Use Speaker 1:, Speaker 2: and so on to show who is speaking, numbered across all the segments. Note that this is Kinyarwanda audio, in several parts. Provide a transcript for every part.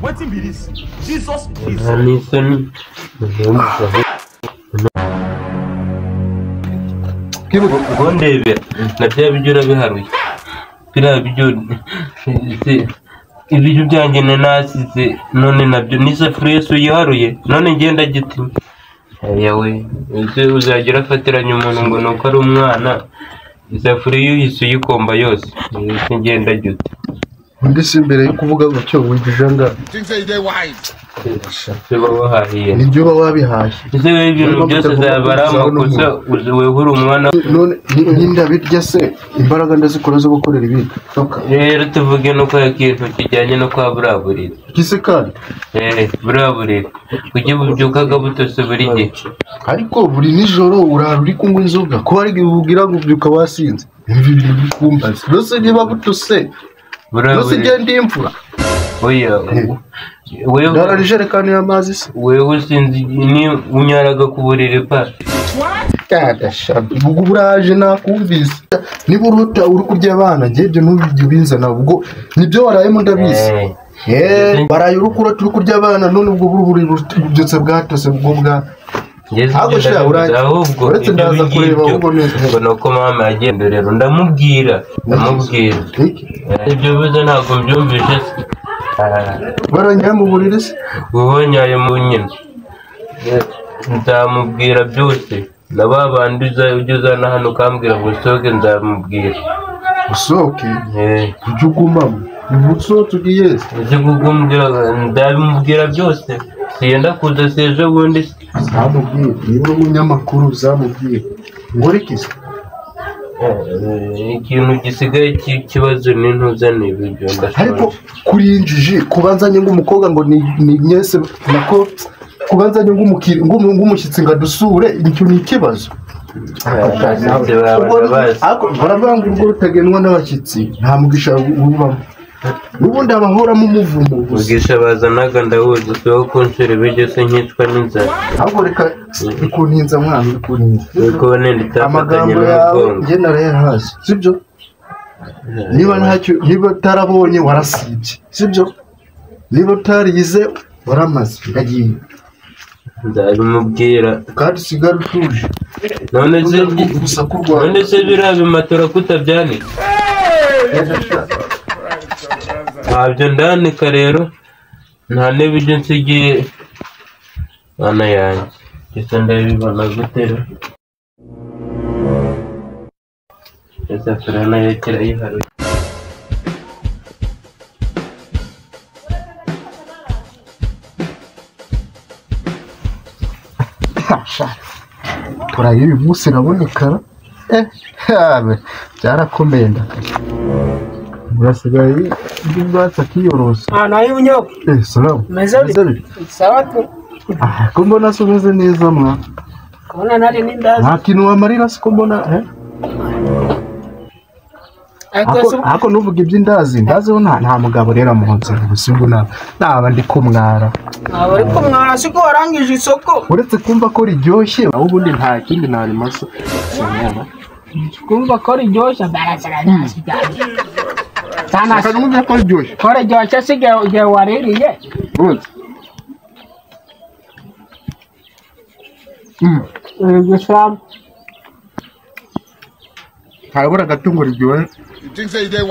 Speaker 1: What be this? Jesus is.
Speaker 2: Gondebe nabya bijura biharuye bira bijyo ibyo byanjye nasize none nabyo n'isafuriya yiharuye none ngenda giti yawe uzagira afatiranye umuntu ngo nuko ari umwana isafuriya yise uyikomba yose ngenda gute
Speaker 3: undi si imbere yo kuvuga gutyo wijijanga nibyo baba wabihaye
Speaker 2: ese ibintu byose zabara amakosa wehura umwana
Speaker 3: none ninda birya se imbaraga ndazikora zo gukorera ibindi
Speaker 2: rero tuvuge no kwa kintu kijyanye no kwa buraburira
Speaker 3: gise kandi
Speaker 2: buraburira kujye bubyukaga butose buri gihe
Speaker 3: ariko buri nijoro urara uri kunywa inzoga ko ari ubugira ngo ubyuka wasinze ibi bintu bikumbaza rose niba butose rose genda imfura
Speaker 2: oya
Speaker 3: wewe dararije kandi y'amazi se
Speaker 2: wewe sinzi ni unyaraga kuburire pa
Speaker 3: kadashabi ubwo buraje nakumvise niba uruta uri kurya abana gebye n'ubijye ubinzana ubwo nibyo warayemo ndabizi baraye urukura turi kurya abana none ubwo buri byotse bwatose ubwo bwa
Speaker 2: ahubwo
Speaker 3: uretse ndaza kureba ubwo neza
Speaker 2: nuko mama yagenda rero ndamubwira ibyo bize ntabwo mbyumvise
Speaker 3: baranyaye mu buriri se
Speaker 2: ubonyaye mu nyine nzamubwira byose nababandi ujyuzana hano ukambwira ngo usohoke nzamubwira
Speaker 3: usohoke ujye ugumamo usohoke ugiye
Speaker 2: ujye kugumbwira ndabimubwira byose siyenda kuza seje bundi
Speaker 3: zamubwira niba umunyamakuru uzamubwira ngorikise
Speaker 2: ikintu gisigaye cy'ikibazo n'intuzane ibyo
Speaker 3: ariko kurinjije kubanzanye ng'umukobwa ngo ni nyese nako kubanzanye ng'umushyitsi ngadusure icyo ni ikibazo barabanga urwo rutagenwa n'abashyitsi nta mugisha ubamo n'ubundi abahoramo umuvumo
Speaker 2: mugisha bazanaga ndawuzi so kunshere bigeze nkicwa n'inzara
Speaker 3: ahubwo reka ikuntinza mwana ikuntinza
Speaker 2: uko nende tafatanye
Speaker 3: n'ubwongo nge narayahazi sibyo niba ntacyo niba tarabonye warasibye sibyo niba tarize waramaze ndagiye
Speaker 2: ndabimubwira
Speaker 3: kandi sigara utuje
Speaker 2: none se biriya bimatora kutabyanika ntabyo ndanika rero nta n'ibyo nsigiye bana yanjye ndetse ndabibona gutera ese furana yakira yiharuye
Speaker 3: turaye uyu munsi nabonekara byarakomenda urasigaye ubwatsi akiyorosa
Speaker 4: nayo unyoko
Speaker 3: salamu
Speaker 4: meze sawa tu
Speaker 3: ko mbona se umeze neza mwa
Speaker 4: kubona nari n'indazi
Speaker 3: nta kintu wamarira se ko mbona ako nuvuga iby'indazi ndaziho nta mugabo rero muhonze ubusimbu naba ndi kumwara
Speaker 4: naba ari kumwara siko warangije isoko
Speaker 3: uretse kumva ko riryoshye ubundi nta kindi nari maso
Speaker 4: kumva ko riryoshye barazana nasi cyane
Speaker 3: akanumva ko riryoshye
Speaker 4: ko riryoshye se igihe waririye gusa
Speaker 3: harabura agatungo riryoshye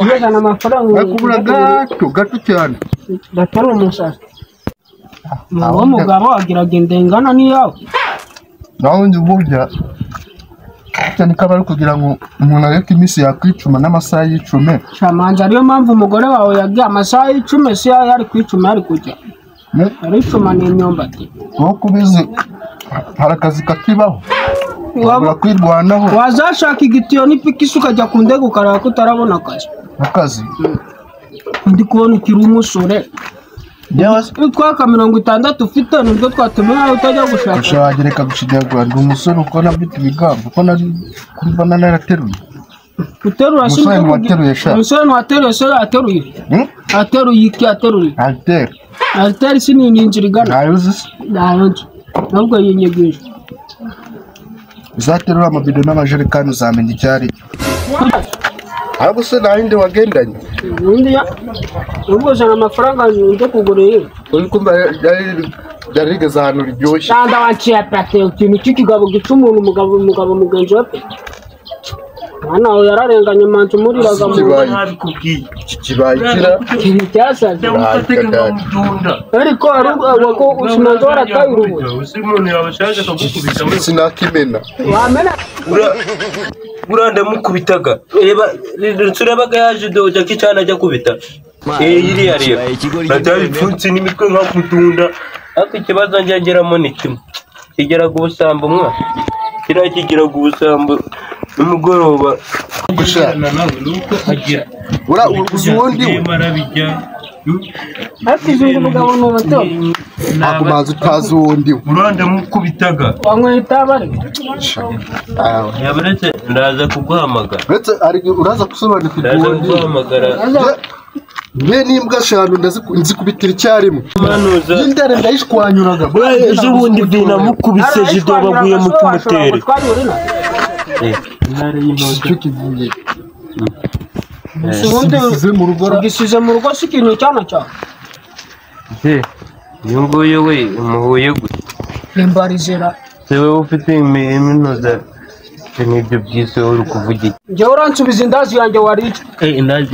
Speaker 4: uzana amafaranga
Speaker 3: kubura gato cyane
Speaker 4: gatari umusazi uwo mugabo agiraga indengana n'iyawe
Speaker 3: nawe nzi burya cyane ko bari kugira ngo umuntu areke iminsi yakwicuma n'amasaha y'icumi
Speaker 4: shamanza ariyo mpamvu umugore wawe yagiye amasaha y'icumi si yari kwicuma yari kujya aricuma n'imyumbati
Speaker 3: wowe kubizi hari akazi kakibaho wabura kwirwanaho
Speaker 4: wazashaka igitiyo n'ipikisi ukajya ku ndege ukareba ko utarabona akazi ndi kubona ukiri umusore twaka 60 ufite nibwo twatumira utajya gushaka
Speaker 3: ushagereka gushigirwa ndi umusore uko nabite ibigambo uko nari kumva narateruye
Speaker 4: uterura
Speaker 3: umusore wateruye sha
Speaker 4: umusore wateruye se ateruye ateruye iki ateruye alteri sinini injirigana nayo nubwo yinyegeje
Speaker 3: uzaterura amabido n'amajerekani uzamenya icyari ahubwo se nta yindi wagendanye
Speaker 4: ubundi ubwo jana amafaranga njye kugurira
Speaker 3: uri kumva byari rigeze ahantu riryoshye
Speaker 4: cyangwa waciye pate ikintu cy'ikigabo gica umuntu umugabo mugenzi we pe hano yararenganye manzi umuriraga mu
Speaker 3: kibaye kira
Speaker 4: kintu cyasaze ariko ko usimanze warataye urubuye
Speaker 3: sinakimena
Speaker 4: wamena
Speaker 2: buranda mukubitaga turabaga yaje doja kicana ajya kubita iriya reba natari ipfunsi n'imitwe nka kutunda ariko ikibazo ngeramo ni kimwe kigeraga ubusambo mwa kiriya kigeraga ubusambo nimugoroba
Speaker 3: gushana
Speaker 2: nawe nuko agira
Speaker 3: uzi ubundi
Speaker 4: hakizungu umugabo n'ubato
Speaker 3: ntabwo mazi utazi uwundi
Speaker 2: buranda mukubitaga
Speaker 4: wanyweye itabari
Speaker 2: yabaretse ndaza kuguhamagara
Speaker 3: uretse uraza gusobanukirwa
Speaker 2: ndaza kuguhamagara
Speaker 3: mbe n'imbwa eshanu nzikubitira icyarimwe n'indare ndayishwanyuraga
Speaker 2: ejo bundi vina mukubise jido baguye mu kimoteri
Speaker 3: icyo kivuye
Speaker 4: ugisize mu rugo si ikintu cyana cyane
Speaker 2: uyu nguyu we umuhuye gusa
Speaker 4: imbarizera
Speaker 2: se wowe ufite iminoza n'ibyo byise uri kuvugira
Speaker 4: njyewe uransubiza indazi yanjye wariye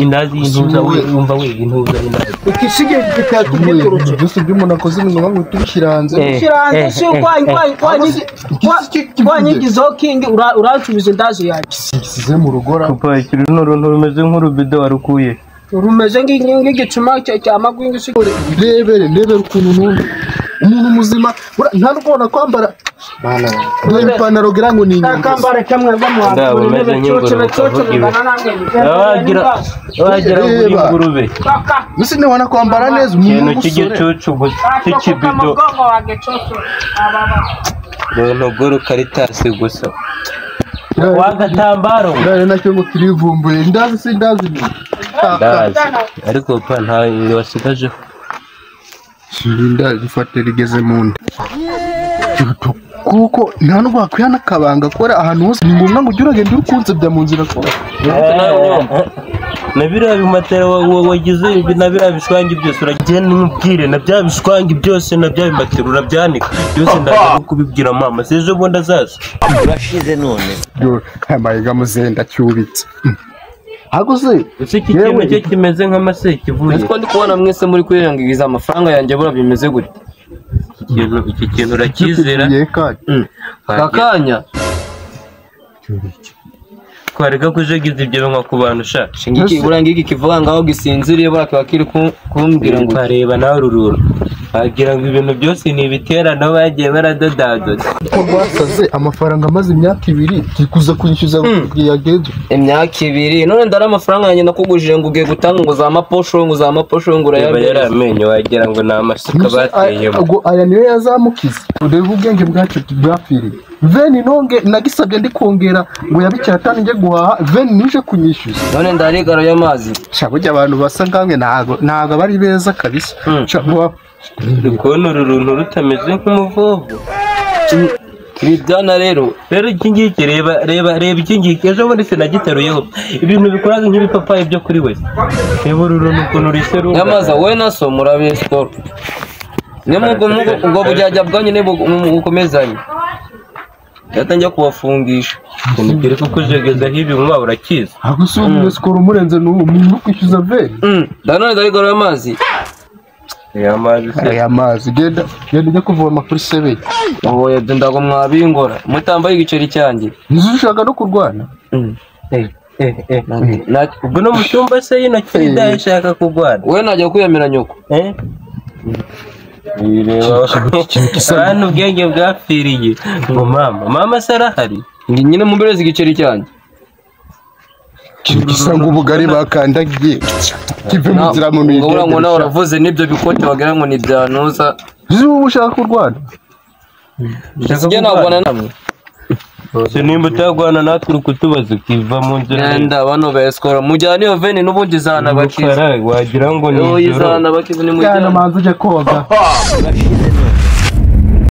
Speaker 2: indazi y'intuza we wumva we intuza indazi
Speaker 4: ikisigaye gikatubyuturutse
Speaker 3: byose by'umuntu akoze ibintu bamwe tubishyira hanze
Speaker 4: si wanyigizeho kingi uransubiza indazi yanjye
Speaker 3: gisize mu rugora
Speaker 2: kupa ikiri n'uruntu rumeze nk'urubido warukuye
Speaker 4: rumeze nk'igicuma cya magwingi usigure
Speaker 3: ndebere ukuntu umuntu muzima nta n'ubona kwambara ipantaro gira ngo ni inyuma
Speaker 4: akambara kamwe
Speaker 2: wagira ngo uri ingurube
Speaker 3: gusa ntiwana kwambara neza
Speaker 2: ikintu cy'igicucu gusa cy'ikibido ntugore ukaritasi gusa wagatambaro
Speaker 3: ndare nacyo ngo kirivumbuye ndazi si ndazi
Speaker 2: ariko pa nta wasigajeho
Speaker 3: Shirinda rifate rigeze mu nda kuko nta nubwo wakwiha n'akabanga akora ahantu hose ni ngombwa ngo ujye uragenda uri kunsebya mu nzira kora
Speaker 2: na biriya bimatera wagize na biriya bishwangi byose uragenda umubwire na bya bishwangi byose na bya bimatera urabyanika byose ndaza kubibwira mama se ejo bundi azaza
Speaker 5: urashize none
Speaker 3: amayiga muzenda cyubitse Haguze
Speaker 2: iki kintu cyo kimeze nk'amase kivuye
Speaker 5: ariko ndi kubona mwese muri kwirengagiza amafaranga yanjye bura bimeze gute
Speaker 2: iki kintu urakizera
Speaker 5: kakanya
Speaker 2: twareka kujegiza ibyo nka ku bantu sha
Speaker 5: shingiki burangiki kivuga ngaho gisinziriye bakaba kiri kumbwira ngo
Speaker 2: kareba nawe rururu bagira ngo ibintu byose ni ibiterano bagiye baradodadoda
Speaker 3: ko rwasaze amafaranga amaze imyaka 2 kikuza kwishyuza yageje
Speaker 5: imyaka 2 none ndara amafaranga yanjye nakugujije ngo ugiye gutanga ngo za maposho ngo urayabye
Speaker 2: yaramenye wagira ngo na amasuka bateyemo
Speaker 3: aya niyo yazamukiza ureba ubwenge bwacu bwapfiriye veni nonge nagisabye ndi kongera ngo yabicyatani nje guhaha veni nije kunyishyuza
Speaker 5: none ndarigaro y'amazi
Speaker 3: cyabujya abantu basa ngange ntago bari beza kabisa
Speaker 2: kubona uru runtu rutameze nk'umuvovo
Speaker 5: ibyana rero
Speaker 2: iki ngiki reba iki ngiki ejo bundi sinagiteruyeho ibintu bikora nk'ibipapayi byo kuri we reba uru runtu ukuntu riseru
Speaker 5: nyamaza wowe na so murabe siporo ubwo bujyajya bwanyine bukomezanye yatangiye kubafungisha
Speaker 2: nibwire ko kujegezaho ibi mwaba urakiza
Speaker 3: agusumye sikoro umurenze n'umuntu kwishyuza veni
Speaker 5: ndanone ndarigaro y'amazi
Speaker 3: aya mazi genda ujya kuvoma kuri sebeye
Speaker 5: oya ndago mwabingora mutambaye igiceri cyanjye
Speaker 3: ntizushaka no kurwana
Speaker 2: ubwo no mu cyumba se y'intoki idashaka kurwana
Speaker 5: wowe najya kwiyamira nyoko
Speaker 2: hano ubwenge bwapfiriye ngo mama se arahari
Speaker 5: nyine mumbereze igiceri cyanjye
Speaker 3: gisa ngo ubugari bakandagiye kive mu nzira mu mirire
Speaker 5: ubwo ngo nawe uravuze n'ibyo bikote wagira ngo ni byanuza
Speaker 3: zuba ushaka kurwana
Speaker 5: njye nagwana namwe
Speaker 2: se nimba utagwana natwe uri kutubaza ukiva mu nzira
Speaker 5: nenda bano besikora mujyana iyo veni n'ubundi izana bakiza
Speaker 2: wagira ngo ni
Speaker 5: izana bakiza ni mujyana
Speaker 3: manzi uje koga